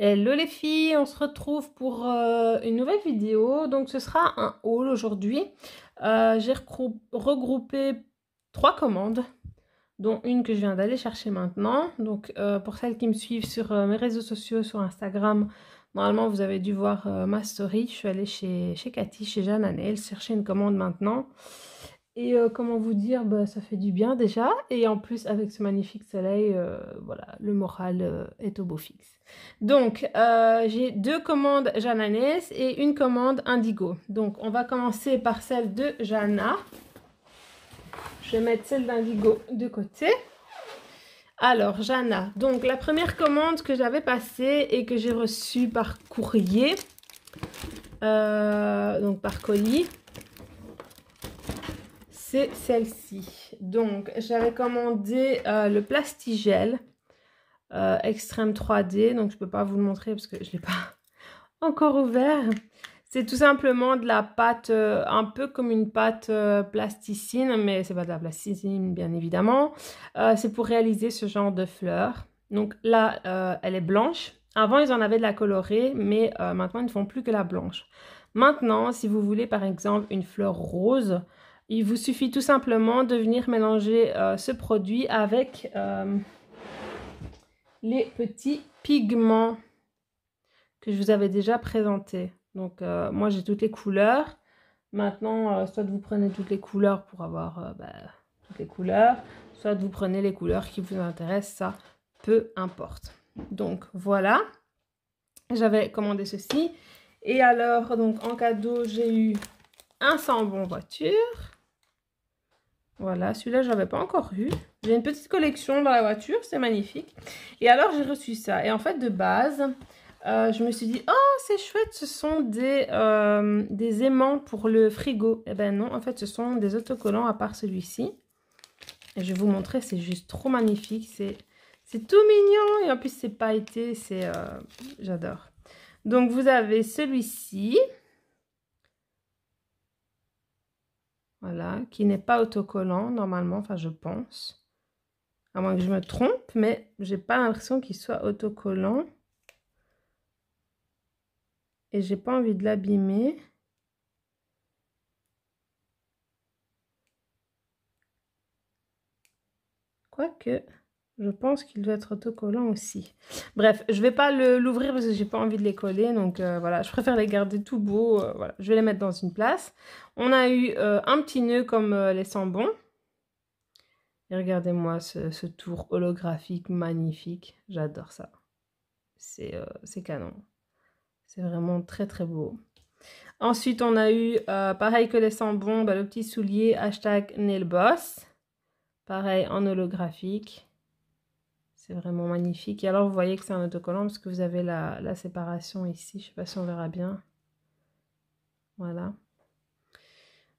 Hello les filles, on se retrouve pour une nouvelle vidéo. Donc ce sera un haul aujourd'hui. J'ai regroupé 3 commandes, dont une que je viens d'aller chercher maintenant. Donc pour celles qui me suivent sur mes réseaux sociaux, sur Instagram, normalement vous avez dû voir ma story. Je suis allée chez Cathy, chez Jeanne Nails, chercher une commande maintenant. Et comment vous dire, bah, ça fait du bien déjà. Et en plus, avec ce magnifique soleil, voilà, le moral est au beau fixe. Donc, j'ai 2 commandes Jananes et une commande Indigo. Donc, on va commencer par celle de Jana. Je vais mettre celle d'Indigo de côté. Alors, Jana. Donc, la première commande que j'avais passée et que j'ai reçue par courrier, donc par colis, c'est celle-ci. Donc, j'avais commandé le Plastigel Extreme 3D. Donc, je ne peux pas vous le montrer parce que je ne l'ai pas encore ouvert. C'est tout simplement de la pâte, un peu comme une pâte plasticine, mais c'est pas de la plasticine, bien évidemment. C'est pour réaliser ce genre de fleurs. Donc là, elle est blanche. Avant, ils en avaient de la colorée, mais maintenant, ils ne font plus que la blanche. Maintenant, si vous voulez, par exemple, une fleur rose, il vous suffit tout simplement de venir mélanger ce produit avec les petits pigments que je vous avais déjà présentés. Donc, moi, j'ai toutes les couleurs. Maintenant, soit vous prenez toutes les couleurs pour avoir toutes les couleurs, soit vous prenez les couleurs qui vous intéressent, ça, peu importe. Donc, voilà. J'avais commandé ceci. Et alors, donc, en cadeau, j'ai eu un sambon voiture. Voilà, celui-là, je n'avais pas encore eu. J'ai une petite collection dans la voiture, c'est magnifique. Et alors, j'ai reçu ça. Et en fait, de base, je me suis dit, oh, c'est chouette, ce sont des aimants pour le frigo. Eh ben non, en fait, ce sont des autocollants à part celui-ci. Et je vais vous montrer, c'est juste trop magnifique. C'est tout mignon. Et en plus, c'est pailleté, j'adore. Donc, vous avez celui-ci. Voilà, qui n'est pas autocollant normalement, enfin je pense. À moins que je me trompe, mais j'ai pas l'impression qu'il soit autocollant. Et j'ai pas envie de l'abîmer. Quoique, je pense qu'il doit être autocollant aussi. Bref, je vais pas l'ouvrir parce que j'ai pas envie de les coller. Donc voilà, je préfère les garder tout beaux. Voilà, je vais les mettre dans une place. On a eu un petit nœud comme les sambons. Et regardez-moi ce tour holographique magnifique. J'adore ça. C'est canon. C'est vraiment très très beau. Ensuite, on a eu, pareil que les sambons, le petit soulier hashtag nailboss. Pareil en holographique. C'est vraiment magnifique. Et alors, vous voyez que c'est un autocollant parce que vous avez la séparation ici. Je ne sais pas si on verra bien. Voilà.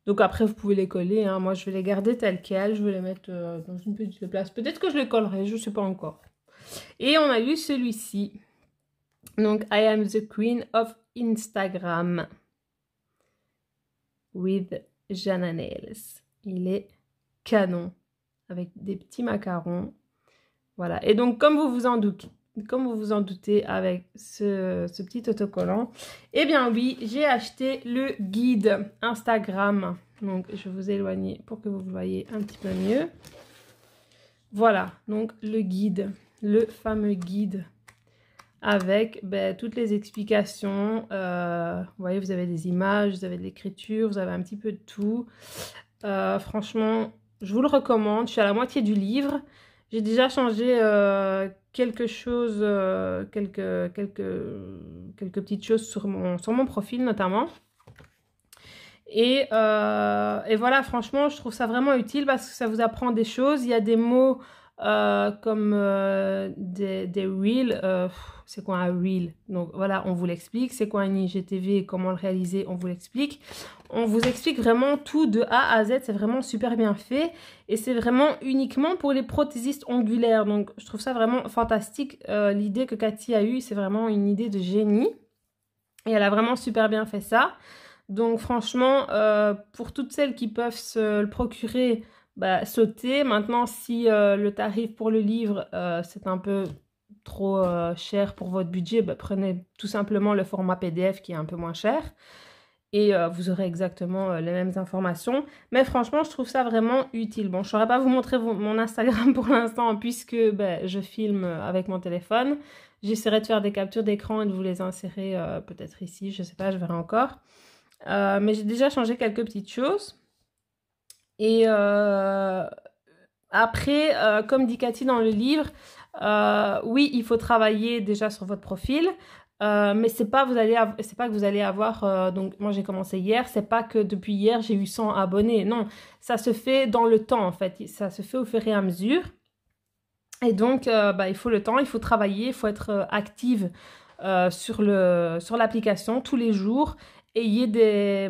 Donc après, vous pouvez les coller. Hein. Moi, je vais les garder telles quelles. Je vais les mettre dans une petite place. Peut-être que je les collerai, je ne sais pas encore. Et on a eu celui-ci. Donc, I am the queen of Instagram. With Jana Nails. Il est canon. Avec des petits macarons. Voilà. Et donc, comme vous vous en doutez avec ce petit autocollant, eh bien oui, j'ai acheté le guide Instagram. Donc, je vais vous éloigner pour que vous voyez un petit peu mieux. Voilà. Donc, le guide. Le fameux guide. Avec toutes les explications. Vous voyez, vous avez des images, vous avez de l'écriture, vous avez un petit peu de tout. Franchement, je vous le recommande. Je suis à la moitié du livre. J'ai déjà changé quelque chose, quelques petites choses sur mon profil notamment. Et voilà, franchement, je trouve ça vraiment utile parce que ça vous apprend des choses. Il y a des mots comme des reels. C'est quoi un reel? Donc voilà, on vous l'explique. C'est quoi un IGTV? Comment le réaliser? On vous l'explique. On vous explique vraiment tout de A à Z. C'est vraiment super bien fait. Et c'est vraiment uniquement pour les prothésistes ongulaires. Donc je trouve ça vraiment fantastique. L'idée que Cathy a eue, c'est vraiment une idée de génie. Et elle a vraiment super bien fait ça. Donc franchement, pour toutes celles qui peuvent se le procurer, sautez. Maintenant, si le tarif pour le livre, c'est un peu trop cher pour votre budget, bah, prenez tout simplement le format PDF qui est un peu moins cher. Et vous aurez exactement les mêmes informations. Mais franchement, je trouve ça vraiment utile. Bon, je ne saurais pas vous montrer mon Instagram pour l'instant puisque ben, je filme avec mon téléphone. J'essaierai de faire des captures d'écran et de vous les insérer peut-être ici, je ne sais pas, je verrai encore. Mais j'ai déjà changé quelques petites choses. Et après, comme dit Cathy dans le livre, oui, il faut travailler déjà sur votre profil. Mais c'est pas que vous allez avoir donc moi j'ai commencé hier, c'est pas que depuis hier j'ai eu 100 abonnés, non, ça se fait dans le temps en fait, ça se fait au fur et à mesure. Et donc bah, il faut le temps, il faut travailler, il faut être active sur l'application tous les jours. Ayez des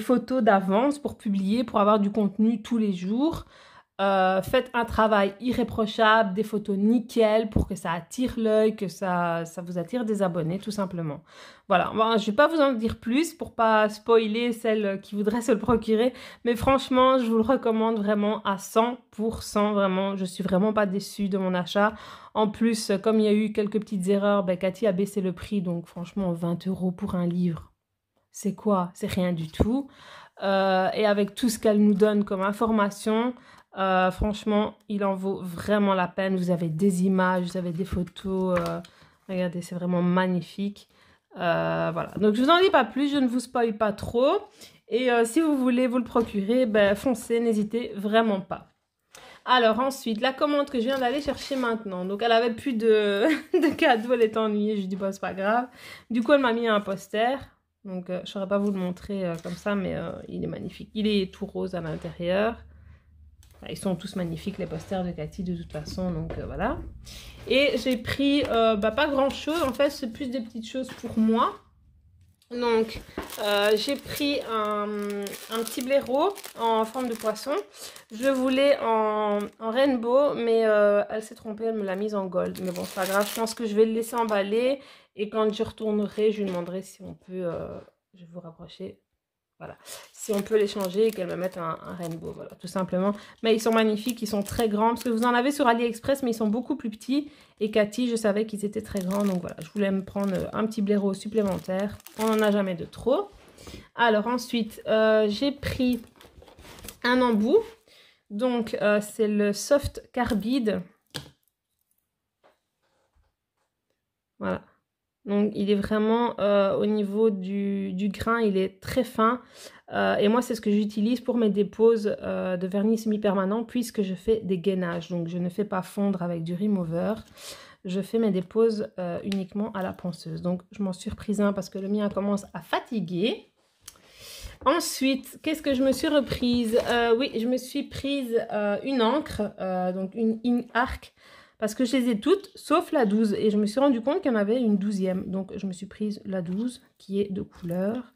photos d'avance pour publier, pour avoir du contenu tous les jours. Faites un travail irréprochable, des photos nickel pour que ça attire l'œil, que ça vous attire des abonnés tout simplement. Voilà, bon, je ne vais pas vous en dire plus pour pas spoiler celles qui voudraient se le procurer, mais franchement, je vous le recommande vraiment à 100%, vraiment, je suis vraiment pas déçue de mon achat. En plus, comme il y a eu quelques petites erreurs, ben, Cathy a baissé le prix, donc franchement, 20 € pour un livre, c'est quoi? C'est rien du tout. Et avec tout ce qu'elle nous donne comme information, franchement, il en vaut vraiment la peine. Vous avez des images, vous avez des photos. Regardez, c'est vraiment magnifique. Voilà. Donc, je vous en dis pas plus. Je ne vous spoil pas trop. Et si vous voulez vous le procurer, ben, foncez, n'hésitez vraiment pas. Alors, ensuite, la commande que je viens d'aller chercher maintenant. Donc, elle avait plus de cadeaux. Elle était ennuyée. Je lui dis, bah, c'est pas grave. Du coup, elle m'a mis un poster. Donc, je ne saurais pas vous le montrer comme ça, mais il est magnifique. Il est tout rose à l'intérieur. Ils sont tous magnifiques, les posters de Cathy, de toute façon, donc voilà. Et j'ai pris, pas grand-chose, en fait, c'est plus des petites choses pour moi. Donc, j'ai pris un petit blaireau en forme de poisson. Je voulais en rainbow, mais elle s'est trompée, elle me l'a mise en gold. Mais bon, c'est pas grave, je pense que je vais le laisser emballer. Et quand je retournerai, je lui demanderai si on peut, je vais vous rapprocher. Voilà, si on peut les changer et qu'elle me mette un rainbow, voilà, tout simplement. Mais ils sont magnifiques, ils sont très grands, parce que vous en avez sur AliExpress, mais ils sont beaucoup plus petits. Et Cathy, je savais qu'ils étaient très grands, donc voilà, je voulais me prendre un petit blaireau supplémentaire. On n'en a jamais de trop. Alors ensuite, j'ai pris un embout. Donc, c'est le Soft Carbide. Voilà. Donc, il est vraiment au niveau du grain, il est très fin. Et moi, c'est ce que j'utilise pour mes déposes de vernis semi-permanent puisque je fais des gainages. Donc, je ne fais pas fondre avec du remover. Je fais mes déposes uniquement à la ponceuse. Donc, je m'en suis reprise un parce que le mien commence à fatiguer. Ensuite, qu'est-ce que je me suis reprise? Oui, je me suis prise une encre, donc une Ink Arc. Parce que je les ai toutes, sauf la 12. Et je me suis rendu compte qu'il y en avait une 12e. Donc, je me suis prise la 12, qui est de couleur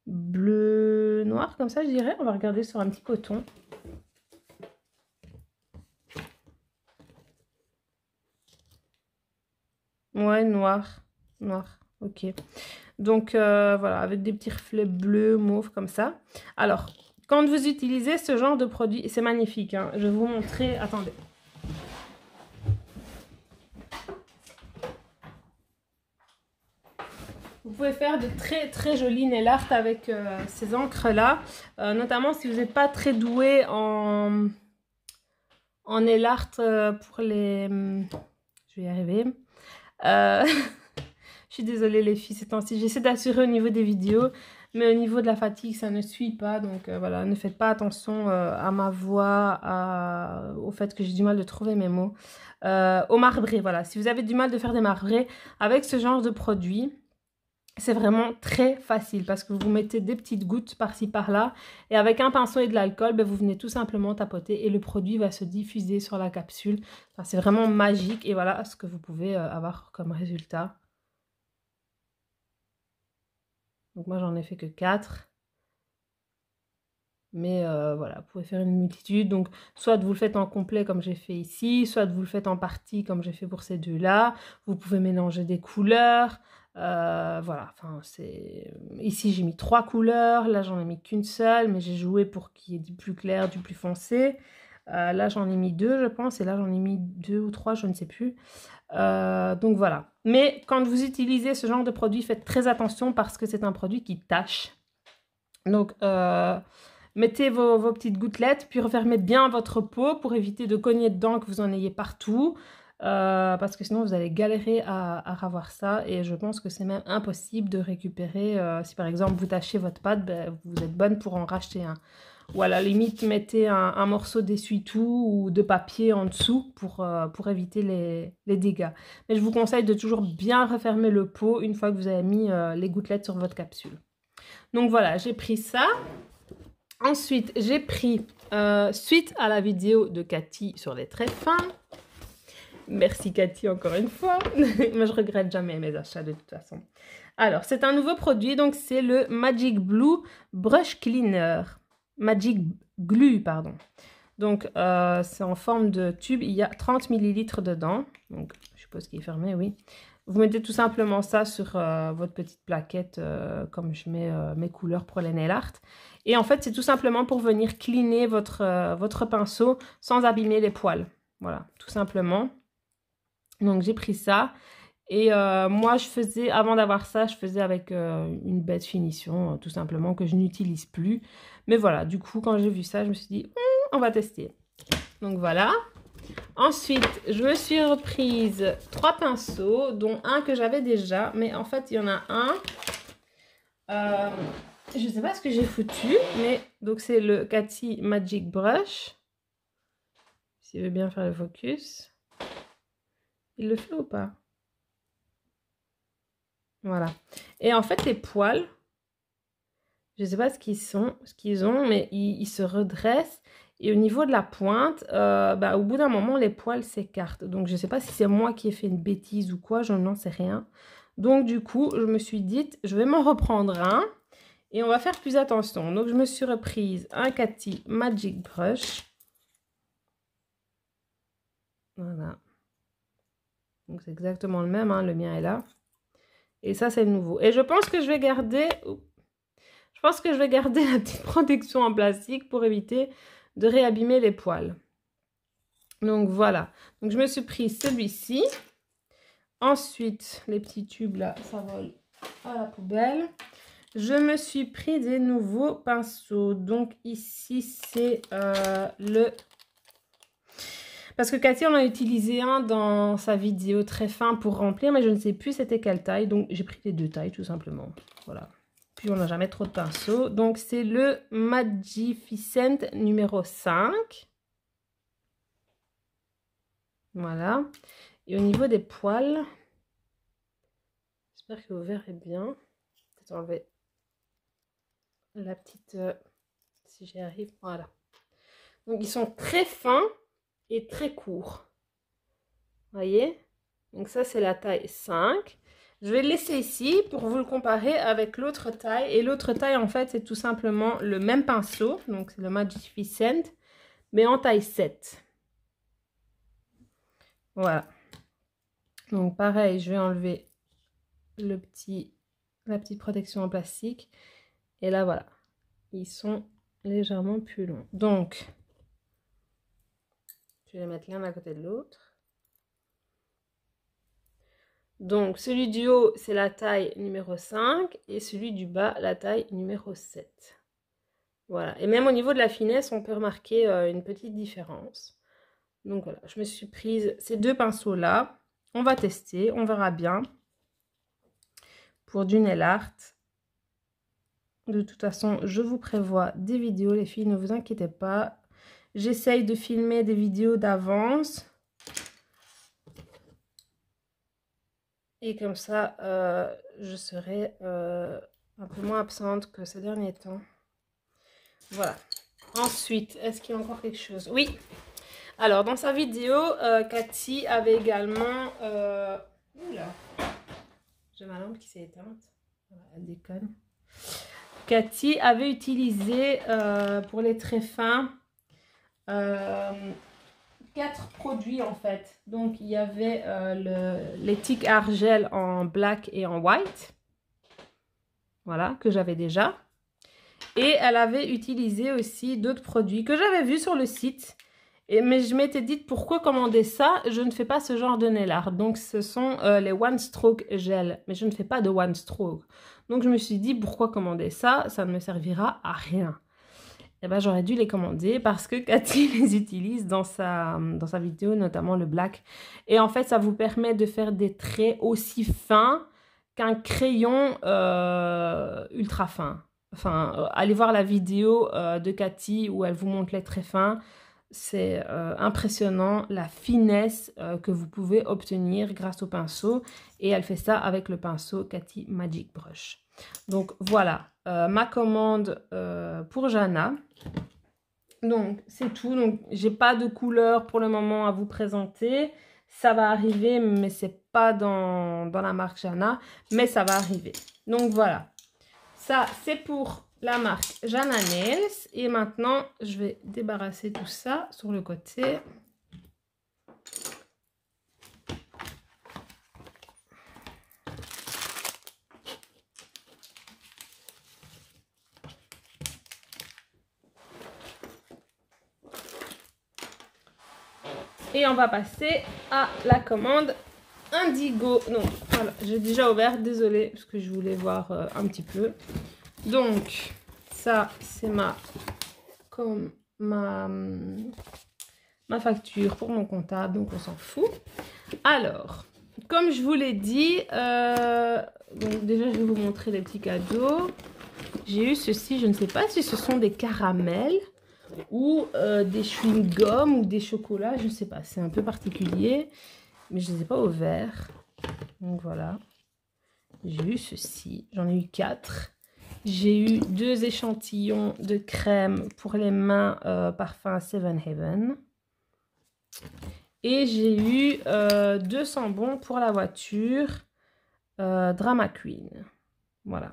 bleu noir, comme ça, je dirais. On va regarder sur un petit coton. Ouais, noir. Noir, ok. Donc, voilà, avec des petits reflets bleus, mauve, comme ça. Alors... Quand vous utilisez ce genre de produit, c'est magnifique, hein. Je vais vous montrer, attendez. Vous pouvez faire de très très jolis nail art avec ces encres-là. Notamment si vous n'êtes pas très doué en nail art pour les... Je vais y arriver. Je suis désolée les filles, ces temps-ci. J'essaie d'assurer au niveau des vidéos. Mais au niveau de la fatigue, ça ne suit pas. Donc voilà, ne faites pas attention à ma voix, au fait que j'ai du mal de trouver mes mots. Au marbré, voilà. Si vous avez du mal de faire des marbrés, avec ce genre de produit, c'est vraiment très facile. Parce que vous mettez des petites gouttes par-ci, par-là. Et avec un pinceau et de l'alcool, ben, vous venez tout simplement tapoter. Et le produit va se diffuser sur la capsule. Enfin, c'est vraiment magique. Et voilà ce que vous pouvez avoir comme résultat. Donc moi j'en ai fait que 4. Mais voilà, vous pouvez faire une multitude. Donc soit vous le faites en complet comme j'ai fait ici, soit vous le faites en partie comme j'ai fait pour ces deux-là. Vous pouvez mélanger des couleurs. Voilà, enfin c'est... Ici j'ai mis 3 couleurs, là j'en ai mis qu'une seule, mais j'ai joué pour qu'il y ait du plus clair, du plus foncé. Là, j'en ai mis 2, je pense. Et là, j'en ai mis 2 ou 3, je ne sais plus. Donc, voilà. Mais quand vous utilisez ce genre de produit, faites très attention parce que c'est un produit qui tâche. Donc, mettez vos petites gouttelettes, puis refermez bien votre pot pour éviter de cogner dedans, que vous en ayez partout. Parce que sinon, vous allez galérer à ravoir ça. Et je pense que c'est même impossible de récupérer. Si par exemple, vous tâchez votre pâte, ben, vous êtes bonne pour en racheter un. Ou à la limite, mettez un morceau d'essuie-tout ou de papier en dessous pour éviter les dégâts. Mais je vous conseille de toujours bien refermer le pot une fois que vous avez mis les gouttelettes sur votre capsule. Donc voilà, j'ai pris ça. Ensuite, j'ai pris, suite à la vidéo de Cathy sur les traits fins, merci Cathy encore une fois, mais je regrette jamais mes achats de toute façon. Alors, c'est un nouveau produit, donc c'est le Magic Blue Brush Cleaner. Magic Glue, pardon. Donc, c'est en forme de tube, il y a 30 ml dedans. Donc, je suppose qu'il est fermé, oui. Vous mettez tout simplement ça sur votre petite plaquette, comme je mets mes couleurs pour les nail art. Et en fait, c'est tout simplement pour venir cleaner votre pinceau sans abîmer les poils. Voilà, tout simplement. Donc, j'ai pris ça. Et moi, avant d'avoir ça, je faisais avec une bête finition, tout simplement, que je n'utilise plus. Mais voilà, du coup, quand j'ai vu ça, je me suis dit, on va tester. Donc, voilà. Ensuite, je me suis reprise 3 pinceaux, dont un que j'avais déjà. Mais en fait, il y en a un. Je ne sais pas ce que j'ai foutu, mais donc c'est le Cathy Magic Brush. S'il veut bien faire le focus. Il le fait ou pas? Voilà. Et en fait, les poils, je ne sais pas ce qu'ils ont, mais ils se redressent. Et au niveau de la pointe, au bout d'un moment, les poils s'écartent. Donc, je ne sais pas si c'est moi qui ai fait une bêtise ou quoi, je n'en sais rien. Donc, du coup, je me suis dit, je vais m'en reprendre un. Et on va faire plus attention. Donc, je me suis reprise un Cathy Magic Brush. Voilà. Donc, c'est exactement le même, hein, le mien est là. Et ça, c'est le nouveau. Et je pense que je vais garder... Je pense que je vais garder la petite protection en plastique pour éviter de réabîmer les poils. Donc, voilà. Donc, je me suis pris celui-ci. Ensuite, les petits tubes, là, ça vole à la poubelle. Je me suis pris des nouveaux pinceaux. Donc, ici, c'est le... Parce que Cathy en a utilisé un dans sa vidéo très fin pour remplir, mais je ne sais plus c'était quelle taille. Donc, j'ai pris les 2 tailles, tout simplement. Voilà. Puis, on n'a jamais trop de pinceaux. Donc, c'est le Magnificent numéro 5. Voilà. Et au niveau des poils, j'espère que vous verrez bien. Peut-être enlever la petite... si j'y arrive, voilà. Donc, ils sont très fins et très courts. Voyez? Donc, ça, c'est la taille 5. Je vais le laisser ici pour vous le comparer avec l'autre taille. Et l'autre taille, en fait, c'est tout simplement le même pinceau. Donc, c'est le Magnificent, mais en taille 7. Voilà. Donc, pareil, je vais enlever la petite protection en plastique. Et là, voilà. Ils sont légèrement plus longs. Donc, je vais les mettre l'un à côté de l'autre. Donc, celui du haut, c'est la taille numéro 5 et celui du bas, la taille numéro 7. Voilà. Et même au niveau de la finesse, on peut remarquer une petite différence. Donc, voilà. Je me suis prise ces 2 pinceaux-là. On va tester. On verra bien. Pour du nail art. De toute façon, je vous prévois des vidéos, les filles. Ne vous inquiétez pas. J'essaye de filmer des vidéos d'avance. Et comme ça, je serai un peu moins absente que ces derniers temps. Voilà. Ensuite, est-ce qu'il y a encore quelque chose? Oui. Alors, dans sa vidéo, Cathy avait également... Oula. J'ai ma lampe qui s'est éteinte. Voilà, elle déconne. Cathy avait utilisé pour les traits fins 4 produits en fait. Donc il y avait les Tic Argel en black et en white. Voilà, que j'avais déjà. Et elle avait utilisé aussi d'autres produits que j'avais vus sur le site Mais je m'étais dit, pourquoi commander ça? Je ne fais pas ce genre de nail art. Donc, ce sont les One Stroke Gel. Mais je ne fais pas de One Stroke. Donc, je me suis dit, pourquoi commander ça? Ça ne me servira à rien. Et ben, j'aurais dû les commander parce que Cathy les utilise dans sa vidéo, notamment le black. Et en fait, ça vous permet de faire des traits aussi fins qu'un crayon ultra fin. Enfin, allez voir la vidéo de Cathy où elle vous montre les traits fins. C'est impressionnant la finesse que vous pouvez obtenir grâce au pinceau. Et elle fait ça avec le pinceau Cathy Magic Brush. Donc voilà, ma commande pour Jana. Donc c'est tout. Donc j'ai pas de couleur pour le moment à vous présenter. Ça va arriver, mais c'est pas dans la marque Jana. Mais ça va arriver. Donc voilà, ça c'est pour la marque Jana Nails. Et maintenant, je vais débarrasser tout ça sur le côté. Et on va passer à la commande Indigo. Donc voilà, j'ai déjà ouvert, désolée, parce que je voulais voir un petit peu. Donc, ça, c'est ma facture pour mon comptable, donc on s'en fout. Alors, comme je vous l'ai dit, donc déjà, je vais vous montrer les petits cadeaux. J'ai eu ceci, je ne sais pas si ce sont des caramels ou des chewing-gums ou des chocolats, je ne sais pas, c'est un peu particulier, mais je ne les ai pas ouverts. Donc voilà, j'ai eu ceci, j'en ai eu 4. J'ai eu 2 échantillons de crème pour les mains parfum Seven Heaven. Et j'ai eu 2 sambons pour la voiture Drama Queen. Voilà.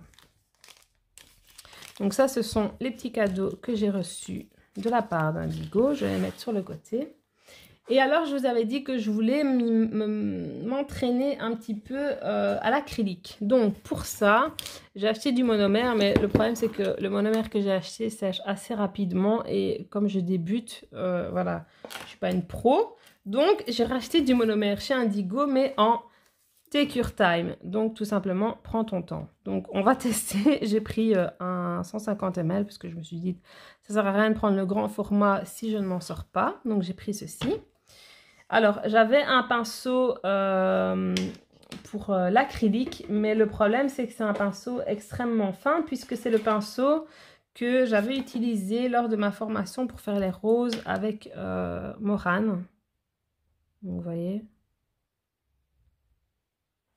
Donc ça, ce sont les petits cadeaux que j'ai reçus de la part d'Indigo. Je vais les mettre sur le côté. Et alors, je vous avais dit que je voulais m'entraîner un petit peu à l'acrylique. Donc, pour ça, j'ai acheté du monomère. Mais le problème, c'est que le monomère que j'ai acheté sèche assez rapidement. Et comme je débute, voilà, je ne suis pas une pro. Donc, j'ai racheté du monomère chez Indigo, mais en Take Your Time. Donc, tout simplement, prends ton temps. Donc, on va tester. J'ai pris un 150 ml parce que je me suis dit, ça ne sert à rien de prendre le grand format si je ne m'en sors pas. Donc, j'ai pris ceci. Alors, j'avais un pinceau pour l'acrylique, mais le problème, c'est que c'est un pinceau extrêmement fin puisque c'est le pinceau que j'avais utilisé lors de ma formation pour faire les roses avec Morane. Donc, vous voyez.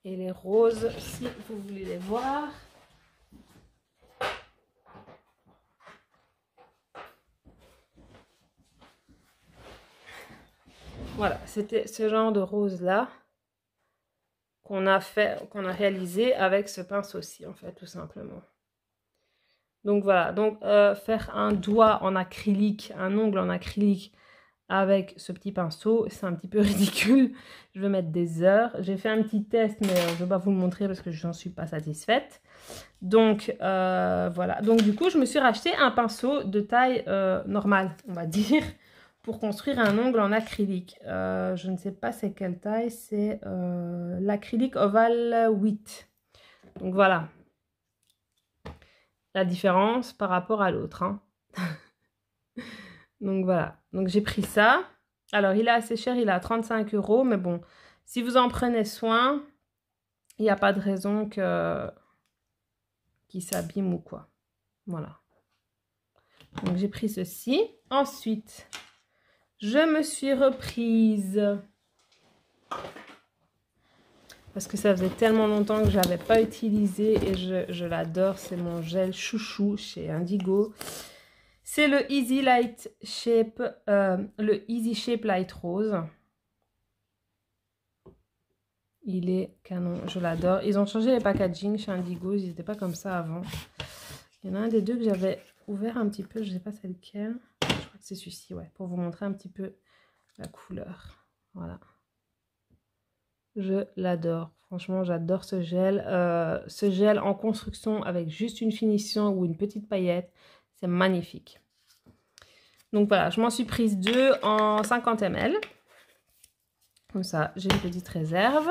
Et les roses, si vous voulez les voir. Voilà, c'était ce genre de rose-là qu'on a réalisé avec ce pinceau-ci, en fait, tout simplement. Donc voilà, donc faire un doigt en acrylique, un ongle en acrylique avec ce petit pinceau, c'est un petit peu ridicule. Je vais mettre des heures. J'ai fait un petit test, mais je ne vais pas vous le montrer parce que je n'en suis pas satisfaite. Donc voilà, donc du coup, je me suis racheté un pinceau de taille normale, on va dire, pour construire un ongle en acrylique. Je ne sais pas c'est quelle taille, c'est l'acrylique ovale 8. Donc voilà. La différence par rapport à l'autre. Hein. Donc voilà. Donc j'ai pris ça. Alors il est assez cher, il est à 35 €. Mais bon, si vous en prenez soin, il n'y a pas de raison qu'il s'abîme ou quoi. Voilà. Donc j'ai pris ceci. Ensuite, je me suis reprise. Parce que ça faisait tellement longtemps que je ne l'avais pas utilisé et je l'adore. C'est mon gel chouchou chez Indigo. C'est le Easy Shape Light Rose. Il est canon, je l'adore. Ils ont changé les packaging chez Indigo, ils n'étaient pas comme ça avant. Il y en a un des deux que j'avais ouvert un petit peu, je ne sais pas c'est lequel. Je crois que c'est celui-ci, ouais, pour vous montrer un petit peu la couleur. Voilà. Je l'adore. Franchement, j'adore ce gel. Ce gel en construction avec juste une finition ou une petite paillette, c'est magnifique. Donc voilà, je m'en suis prise 2 en 50 ml. Comme ça, j'ai une petite réserve.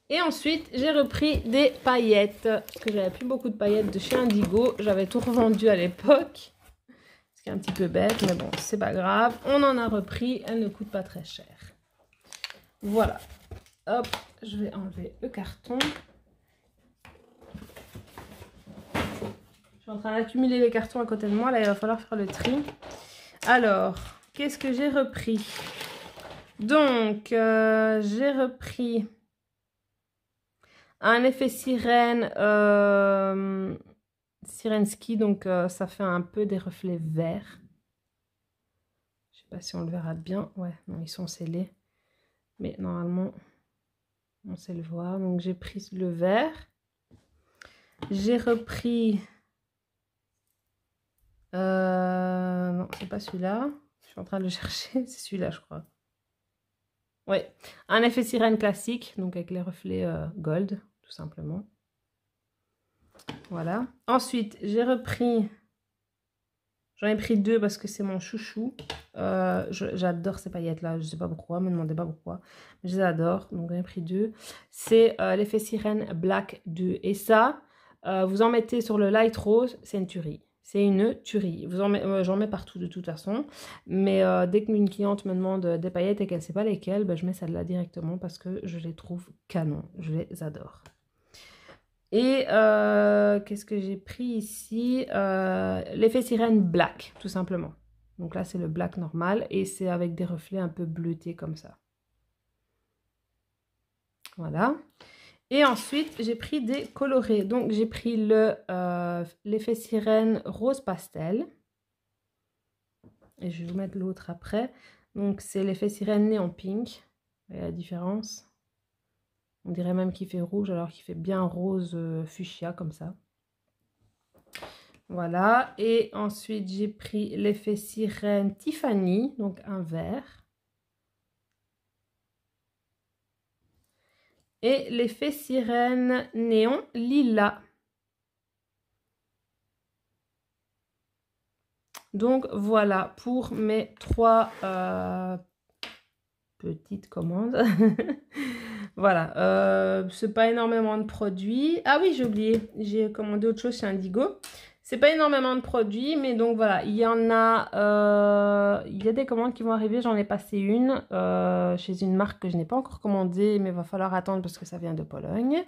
Et ensuite, j'ai repris des paillettes. Parce que j'avais plus beaucoup de paillettes de chez Indigo. J'avais tout revendu à l'époque. Ce qui est un petit peu bête, mais bon, c'est pas grave. On en a repris. Elles ne coûtent pas très cher. Voilà. Hop, je vais enlever le carton. Je suis en train d'accumuler les cartons à côté de moi. Là, il va falloir faire le tri. Alors, qu'est-ce que j'ai repris? Donc, j'ai repris un effet sirène, sirène ski. Donc, ça fait un peu des reflets verts. Je sais pas si on le verra bien. Ouais, non, ils sont scellés. Mais normalement, on sait le voir. Donc, j'ai pris le vert. J'ai repris... non, c'est pas celui-là. Je suis en train de le chercher. C'est celui-là, je crois. Ouais, un effet sirène classique, donc avec les reflets gold, tout simplement. Voilà. Ensuite, j'ai repris... J'en ai pris 2 parce que c'est mon chouchou. J'adore ces paillettes-là. Je ne sais pas pourquoi, ne me demandez pas pourquoi. Mais je les adore, donc j'en ai pris 2. C'est l'effet sirène Black 2. Et ça, vous en mettez sur le light rose, c'est une tuerie. C'est une tuerie. J'en mets partout de toute façon. Mais dès qu'une cliente me demande des paillettes et qu'elle ne sait pas lesquelles, ben, je mets celle-là directement parce que je les trouve canon. Je les adore. Et qu'est-ce que j'ai pris ici? L'effet sirène black, tout simplement. Donc là, c'est le black normal et c'est avec des reflets un peu bleutés comme ça. Voilà. Et ensuite, j'ai pris des colorés. Donc, j'ai pris l'effet sirène rose pastel. Et je vais vous mettre l'autre après. Donc, c'est l'effet sirène néon pink. Vous voyez la différence? On dirait même qu'il fait rouge alors qu'il fait bien rose fuchsia comme ça. Voilà. Et ensuite, j'ai pris l'effet sirène Tiffany, donc un vert. Et l'effet sirène néon lilas. Donc voilà pour mes 3 petites commandes. Voilà, c'est pas énormément de produits. Ah oui, j'ai oublié, j'ai commandé autre chose chez Indigo. C'est pas énormément de produits, mais donc voilà, il y a des commandes qui vont arriver. J'en ai passé une chez une marque que je n'ai pas encore commandée, mais il va falloir attendre parce que ça vient de Pologne.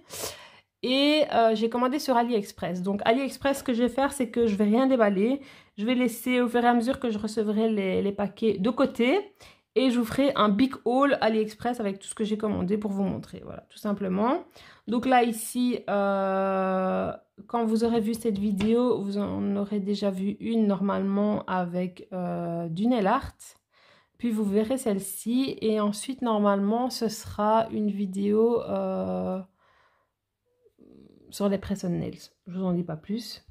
Et j'ai commandé sur AliExpress. Donc AliExpress, ce que je vais faire, c'est que je vais rien déballer. Je vais laisser au fur et à mesure que je recevrai les paquets de côté. Et je vous ferai un big haul AliExpress avec tout ce que j'ai commandé pour vous montrer. Voilà, tout simplement. Donc là, ici, quand vous aurez vu cette vidéo, vous en aurez déjà vu une normalement avec du nail art. Puis vous verrez celle-ci. Et ensuite, normalement, ce sera une vidéo sur les press on nails. Je vous en dis pas plus.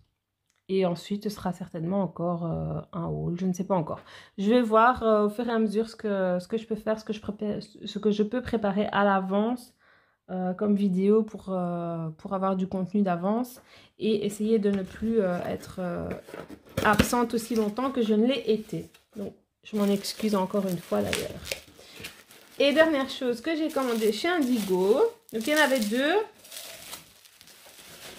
Et ensuite, ce sera certainement encore un haul. Je ne sais pas encore. Je vais voir au fur et à mesure ce que je peux faire, ce que je peux préparer à l'avance comme vidéo pour avoir du contenu d'avance. Et essayer de ne plus être absente aussi longtemps que je ne l'ai été. Donc, je m'en excuse encore une fois d'ailleurs. Et dernière chose que j'ai commandé chez Indigo. Donc, il y en avait 2.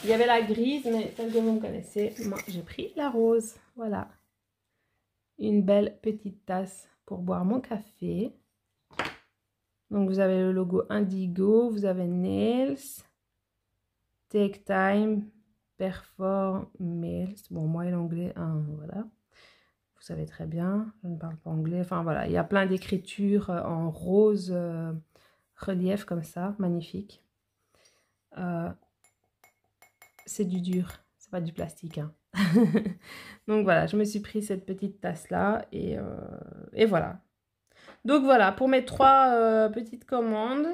Il y avait la grise, mais celle que vous me connaissez, moi j'ai pris la rose. Voilà. Une belle petite tasse pour boire mon café. Donc vous avez le logo Indigo, vous avez Nails, Take Time, Perform, Nails. Bon, moi et l'anglais, voilà. Vous savez très bien, je ne parle pas anglais. Enfin voilà, il y a plein d'écritures en rose relief comme ça, magnifique. C'est du dur, c'est pas du plastique. Hein. Donc voilà, je me suis pris cette petite tasse là et voilà. Donc voilà, pour mes 3 petites commandes.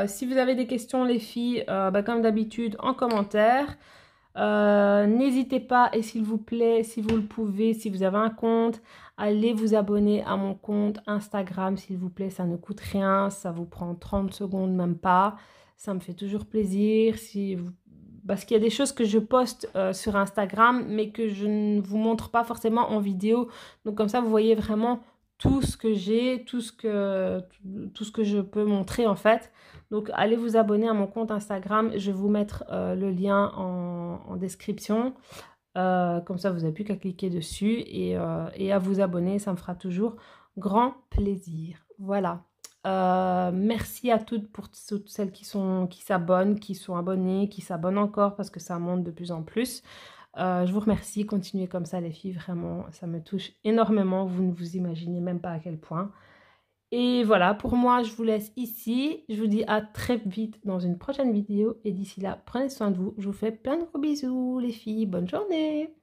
Si vous avez des questions les filles, comme d'habitude en commentaire. N'hésitez pas et s'il vous plaît, si vous le pouvez, si vous avez un compte, allez vous abonner à mon compte Instagram s'il vous plaît, ça ne coûte rien, ça vous prend 30 secondes, même pas. Ça me fait toujours plaisir. Si parce qu'il y a des choses que je poste sur Instagram, mais que je ne vous montre pas forcément en vidéo. Donc comme ça, vous voyez vraiment tout ce que j'ai, tout ce que je peux montrer en fait. Donc allez vous abonner à mon compte Instagram. Je vais vous mettre le lien en description. Comme ça, vous n'avez plus qu'à cliquer dessus et à vous abonner. Ça me fera toujours grand plaisir. Voilà. Merci à toutes pour toutes celles qui s'abonnent, qui sont abonnées, qui s'abonnent encore parce que ça monte de plus en plus. Je vous remercie. Continuez comme ça les filles. Vraiment, ça me touche énormément. Vous ne vous imaginez même pas à quel point. Et voilà, pour moi, je vous laisse ici. Je vous dis à très vite dans une prochaine vidéo. Et d'ici là, prenez soin de vous. Je vous fais plein de gros bisous, les filles. Bonne journée!